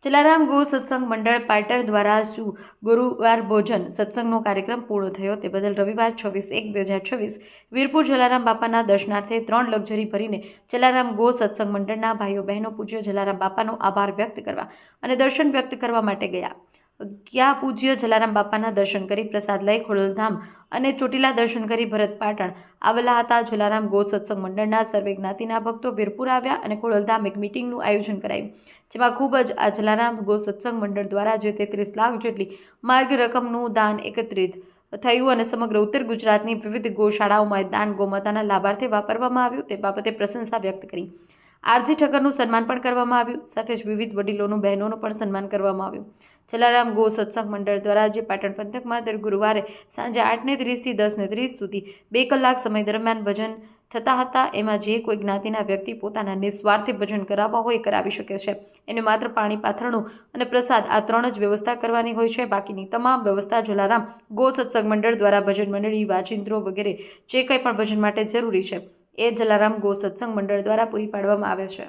Jalaram go સત્સંગ મંડળ પાટણ દ્વારા ગુરુવાર ભોજન સત્સંગનો કાર્યક્રમ પૂર્ણ થયો તે બદલ રવિવાર 26/1/2026 વીરપુર જલારામ બાપાના દર્શનાર્થે 3 લક્ઝરી ભરીને જલારામ ગો સત્સંગ મંડળના ભાઈઓ બહેનો પૂજ્ય જલારામ બાપાનો આભાર વ્યક્ત કરવા અને દર્શન વ્યક્ત કરવા માટે ગયા પૂજ્ય જલારામ બાપાના દર્શન કરી પ્રસાદ લઈ ખોડલધામ અને ચોટીલા દર્શન કરી ભરત પાટણ આવેલા હતા। જલારામ ગો સત્સંગ મંડળના સર્વે જ્ઞાતિના ભક્તો વીરપુર આવ્યા અને ખોડલધામ એક મીટિંગનું આયોજન કરાયું, જેમાં ખૂબ જ આ જલારામ ગો સત્સંગ મંડળ દ્વારા જે 33 લાખ જેટલી માર્ગ રકમનું દાન એકત્રિત થયું અને સમગ્ર ઉત્તર ગુજરાતની વિવિધ ગૌશાળાઓમાં દાન ગૌમાતાના લાભાર્થે વાપરવામાં આવ્યું તે બાબતે પ્રશંસા વ્યક્ત કરી। આરજી ઠક્કરનું સન્માન પણ કરવામાં આવ્યું, સાથે જ વિવિધ વડીલોનું બહેનોનું પણ સન્માન કરવામાં આવ્યું। જલારામ ગો સત્સંગ મંડળ દ્વારા જે પાટણ પંથકમાં દર ગુરુવારે સાંજે 8:30 થી 10:30 સુધી 2 કલાક સમય દરમિયાન ભજન થતા હતા, એમાં જે કોઈ જ્ઞાતિના વ્યક્તિ પોતાના નિસ્વાર્થે ભજન કરાવવા હોય કરાવી શકે છે। એને માત્ર પાણી પાથરણું અને પ્રસાદ આ 3 જ વ્યવસ્થા કરવાની હોય છે। બાકીની તમામ વ્યવસ્થા જલારામ ગો સત્સંગ મંડળ દ્વારા ભજન મંડળી, વાજિંત્રો વગેરે જે કંઈ પણ ભજન માટે જરૂરી છે એ જલારામ ગો સત્સંગ મંડળ દ્વારા પૂરી પાડવામાં આવે છે।